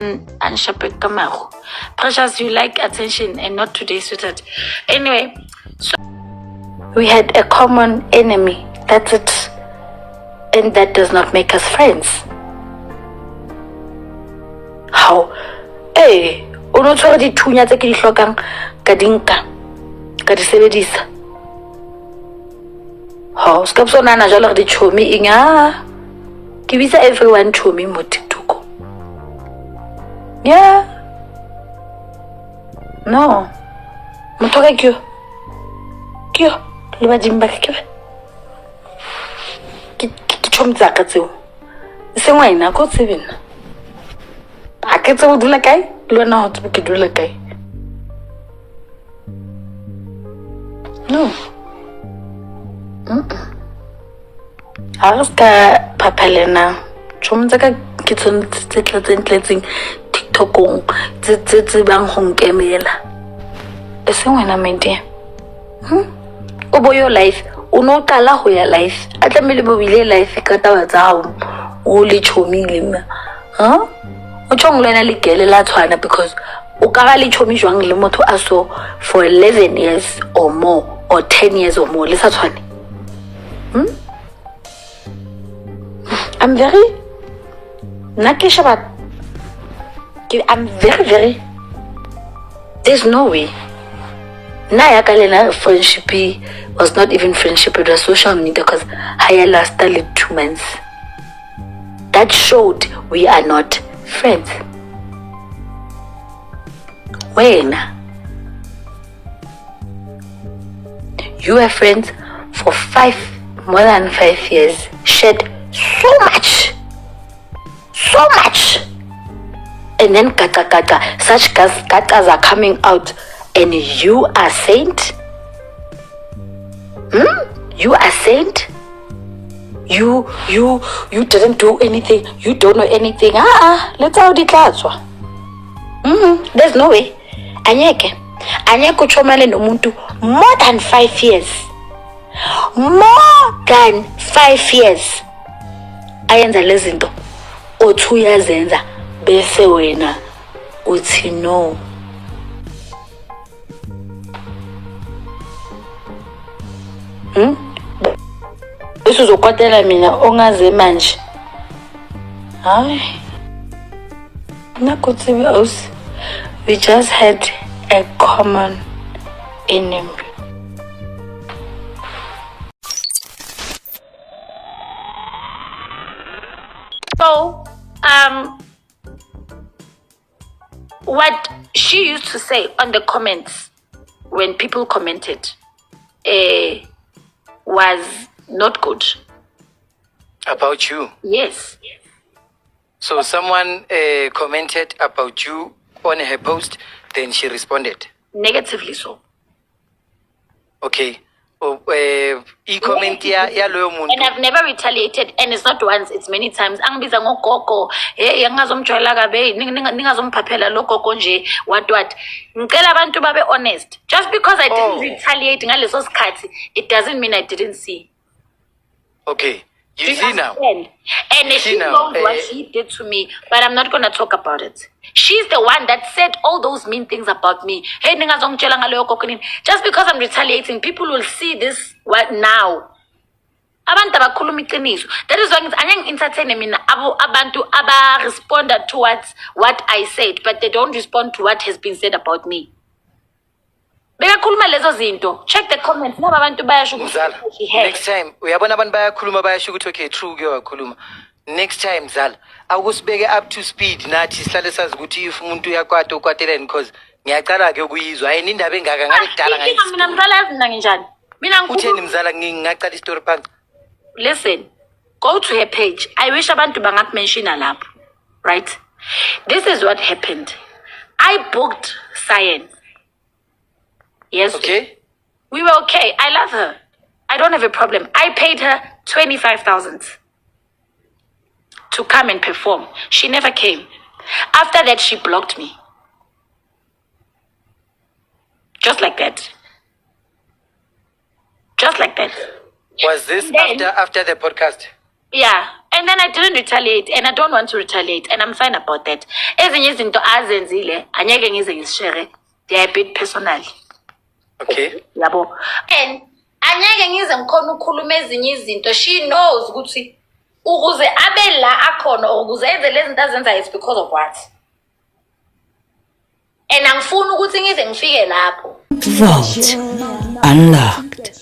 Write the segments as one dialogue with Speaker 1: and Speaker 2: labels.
Speaker 1: and Shapek Kamaru. Precious, you like attention and not today's sweetheart. Anyway, so we had a common enemy. That's it. And that does not make us friends. How? Hey, uno tshwara dithunya tse ke di hlokang ka dinka ka di sebedisa. How? Ska tsona na jalo di chomi inga. Ke bitsa everyone chomi mo TikTok. Yeah. No. Motho ka kyo. Kyo. Le ba dimba ke. Ke chomtsa ka tseo. Se ngwana ko tsebena. A ke tse o dula kae? Le wena ho tsebe ke dula kae? No. Ha re ska phaphalena. Chomtsa ka ke tsentletseng TikTokong tse bang ho nkemela. E se ngwana my dear. O bo your life. O no qala ho ya life. A tlamele bo bile life ka taba tsa hao. O le chomile ma. O tshong lena le gele la tshwana because o ka ga le chomi jwang le motho a so for 11 years or more or 10 years or more le sa tshwane. I'm very I'm very there's no way. Naya kalena friendship was not even friendship, it was social media because I lasted 2 months. That showed we are not friends. When you were friends for more than 5 years, shared so much, and then such katas are coming out, and you are saint. You are saint. You didn't do anything. You don't know anything. Let's how it latswa. There's no way. Anyeke chomale no muntu more than 5 years. More than 5 years. Ayenza lezinto. O 2 years enza bese wena uthi no. This is ukwatela mina ongaze manje. Hayi. Nakutsibi aus. We just had a common enemy. So, what she used to say on the comments when people commented was not good.
Speaker 2: About you?
Speaker 1: Yes.
Speaker 2: So someone commented about you on her post, then she responded?
Speaker 1: Negatively so.
Speaker 2: Okay. E-comment ya loyo muntu.
Speaker 1: And I've never retaliated, and it's not once, it's many times. Angibiza ngogogo, ngazomjwayela kabe, ningazomphapela lo gogo nje, what. Ngicela abantu babe honest. Just because I didn't retaliate ngaleso sikhathi, it doesn't mean I didn't see.
Speaker 2: Okay. You see now.
Speaker 1: And she knows what she did to me, but I'm not going to talk about it. She's the one that said all those mean things about me. Hey, just because I'm retaliating, people will see this now. That is why I'm entertaining abantu aba responded towards what I said, but they don't respond to what has been said about me. Check the comments.
Speaker 2: Next time, uyabona abantu bayakhuluma bayasho ukuthi okay true ke wakhuluma. Next time Zal, akusibeke up to speed nathi sihlale sazi ukuthi if umuntu uyakwata ukwateleni because ngiyacala ke ukuyizwa ayini indaba engaka ngabe kudala ngayi.
Speaker 1: Mina mzala yazi mina nginjani? Mina
Speaker 2: utheni mzala ngingacala istory phansi.
Speaker 1: Listen, go to her page. I wish abantu bangakumenshina lapho. Right? This is what happened. I booked Cyan. Yes.
Speaker 2: Okay.
Speaker 1: We were okay. I love her. I don't have a problem. I paid her 25,000 to come and perform. She never came. After that, she blocked me. Just like that. Just like that.
Speaker 2: Was this after the podcast?
Speaker 1: Yeah. And then I didn't retaliate, and I don't want to retaliate, and I'm fine about that. Ezinye izinto azenzile anyeke ngize ngizishare. They are a bit personal.
Speaker 2: Okay.
Speaker 1: Yabo. And anyeke ngize ngikhona ukukhuluma ezinye izinto. She knows ukuthi ukuze abe la akhona ukuze enze lezi zinto azenzayo it's because of what. And angifuni ukuthi ngize ngifike lapho.
Speaker 3: Vault unlocked.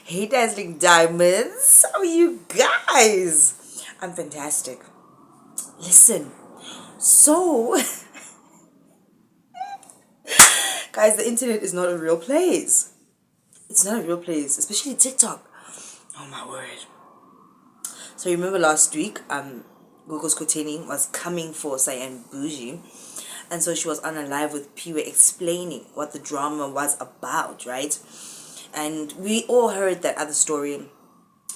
Speaker 4: Hey Dazzling Diamonds, how are you guys? I'm fantastic. Listen, so guys, the internet is not a real place. It's not a real place, especially TikTok. Oh my word. So remember last week, Skhotheni was coming for Cyan Boujee, and so she was on a live with Piwe explaining what the drama was about, right? And we all heard that other story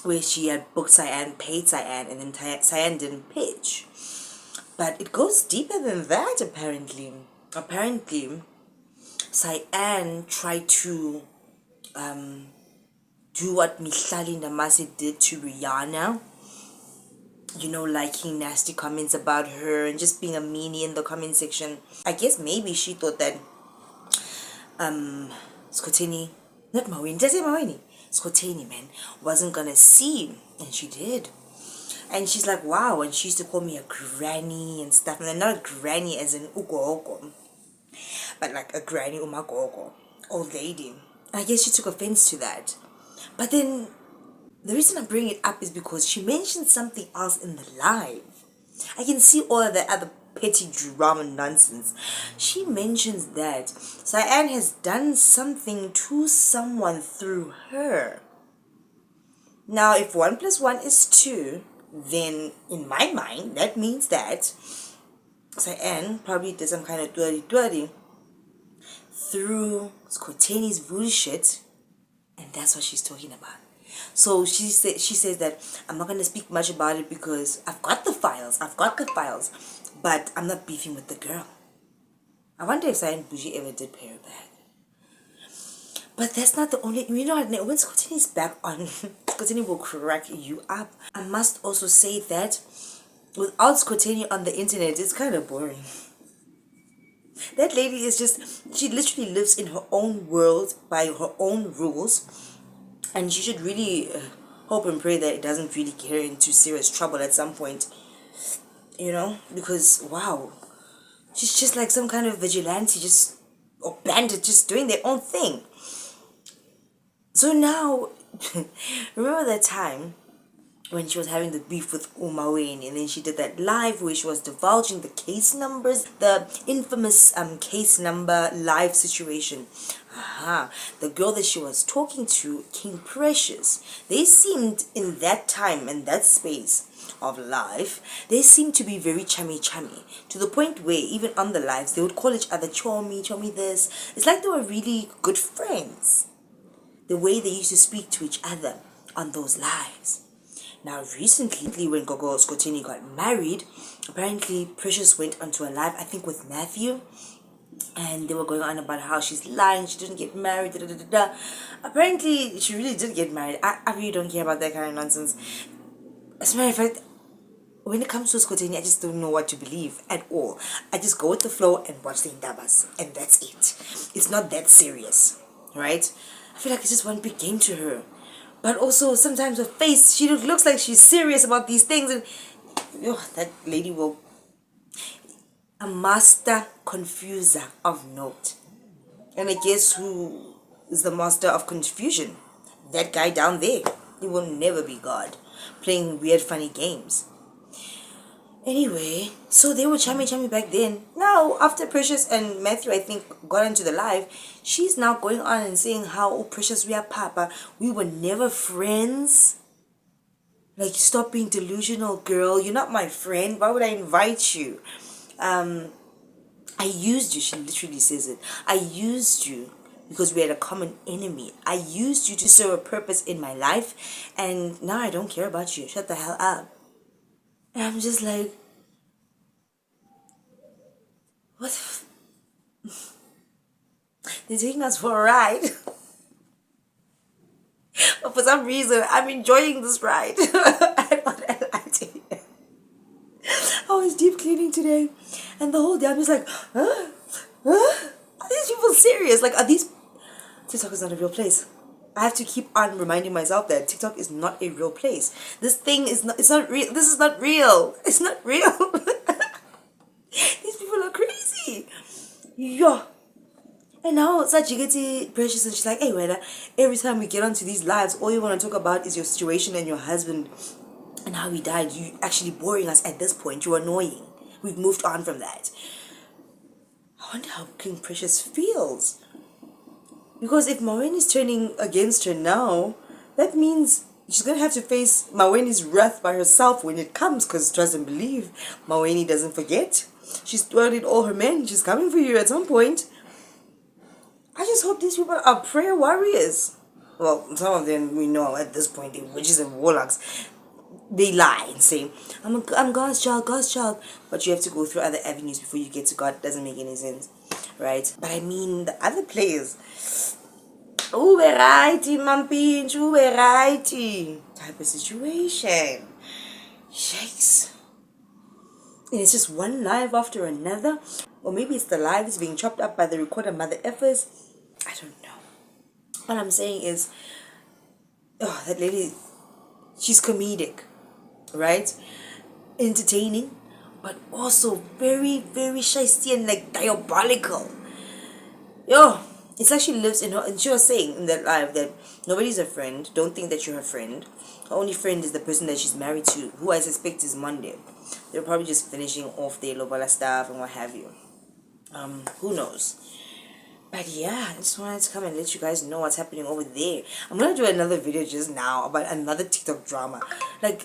Speaker 4: where she had booked Cyan, paid Cyan, and then Cyan didn't pitch. But it goes deeper than that, apparently. Apparently, Cyan tried to do what Mihlali Namase did to Rihanna. You know, liking nasty comments about her and just being a meanie in the comment section. I guess maybe she thought that Skhotheni, not Maweni, did I say Maweni? Skhotheni, man, wasn't gonna see, and she did. And she's like, wow, and she used to call me a granny and stuff. And not a granny as in ugogo, but like a granny umagogo, old lady. And I guess she took offense to that. But then the reason I bring it up is because she mentioned something else in the live. I can see all of that other petty drama nonsense. She mentions that Cyan has done something to someone through her. Now, if 1 + 1 is 2, then in my mind, that means that Cyan probably did some kind of dirty through Skhotheni's bullshit, and that's what she's talking about. So she says that I'm not going to speak much about it because I've got the files, but I'm not beefing with the girl. I wonder if Cyan Boujee ever did pay her back. But that's not the only, you know what, when Skhotheni's back on, Skhotheni will crack you up. I must also say that without Skhotheni on the internet, it's kind of boring. That lady is just, she literally lives in her own world by her own rules. And she should really hope and pray that it doesn't really get her into serious trouble at some point. You know? Because, wow. She's just like some kind of vigilante, or bandit, just doing their own thing. So now, remember that time when she was having the beef with Umaweni, and then she did that live where she was divulging the case numbers, the infamous case number live situation. The girl that she was talking to, King Precious, they seemed in that time and that space of life, they seemed to be very chummy to the point where even on the lives they would call each other chomi this. It's like they were really good friends, the way they used to speak to each other on those lives. Now recently when Gogo Skhotheni got married, apparently Precious went onto a live, I think with Matthew, and they were going on about how she's lying, she didn't get married, Apparently she really did get married. I really don't care about that kind of nonsense. As a matter of fact, when it comes to Skhotheni, I just don't know what to believe at all. I just go with the flow and watch the indabas, and that's it. It's not that serious, right? I feel like it's just one big game to her. But also sometimes her face, she looks like she's serious about these things, and that lady will... A master confuser of note. And I guess who is the master of confusion? That guy down there. He will never be God, playing weird funny games. Anyway, so they were chummy back then. Now, after Precious and Matthew, I think, got into the live, she's now going on and saying how, oh, Precious, we are papa. We were never friends. Like, stop being delusional, girl. You're not my friend. Why would I invite you? I used you. She literally says it. I used you because we had a common enemy. I used you to serve a purpose in my life, and now I don't care about you. Shut the hell up. And I'm just like, what? They're taking us for a ride. But for some reason, I'm enjoying this ride. I don't like to hear. I was deep cleaning today, and the whole day I'm just like, huh? Huh? Are these people serious? Like, are these... TikTok is not a real place. I have to keep on reminding myself that TikTok is not a real place. This thing is not, it's not real. This is not real. It's not real. These people are crazy. Yo. And now Sajigati Precious and she's like, hey, Weda, every time we get onto these lives, all you want to talk about is your situation and your husband and how he died. You actually boring us at this point. You're annoying. We've moved on from that. I wonder how King Precious feels. Because if Maweni is turning against her now, that means she's going to have to face Maweni's wrath by herself when it comes, because trust and believe, Maweni doesn't forget. She's thwarted all her men. She's coming for you at some point. I just hope these people are prayer warriors. Well, some of them we know at this point, they're witches and warlocks. They lie and say, I'm God's child, God's child. But you have to go through other avenues before you get to God. It doesn't make any sense. Right? But I mean, the other players. Oh, variety, Mampinch, oh, variety. Type of situation. Yikes. And it's just one live after another. Or maybe it's the lives being chopped up by the recorder mother effers. I don't know. What I'm saying is, oh, that lady, she's comedic, right? Entertaining, but also very, very shisty and like diabolical. Yo, it's like she lives in her, and she was saying in that live that nobody's a friend. Don't think that you're her friend. Her only friend is the person that she's married to, who I suspect is Monday. They're probably just finishing off their Lobola stuff and what have you. Who knows? But yeah, I just wanted to come and let you guys know what's happening over there. I'm gonna do another video just now about another TikTok drama. Like,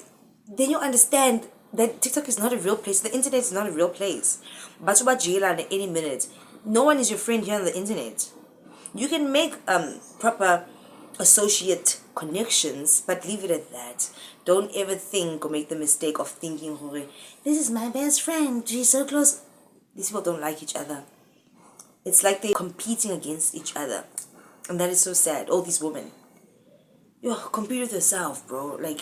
Speaker 4: then you understand that TikTok is not a real place. The internet is not a real place. But about Jayla at any minute. No one is your friend here on the internet. You can make proper associate connections, but leave it at that. Don't ever think or make the mistake of thinking, this is my best friend, she's so close. These people don't like each other. It's like they're competing against each other. And that is so sad. All these women. Yo, compete with yourself, bro. Like,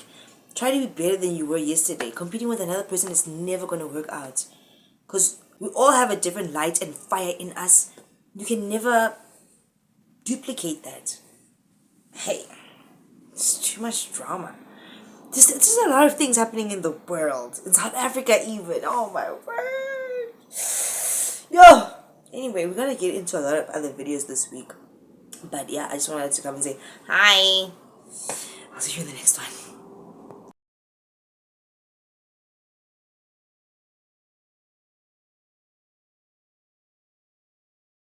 Speaker 4: try to be better than you were yesterday. Competing with another person is never going to work out. Because we all have a different light and fire in us. You can never duplicate that. Hey, it's too much drama. There's a lot of things happening in the world. In South Africa even. Oh my word. Yo. Anyway, we're going to get into a lot of other videos this week. But yeah, I just wanted to come and say hi. I'll see you in the next one.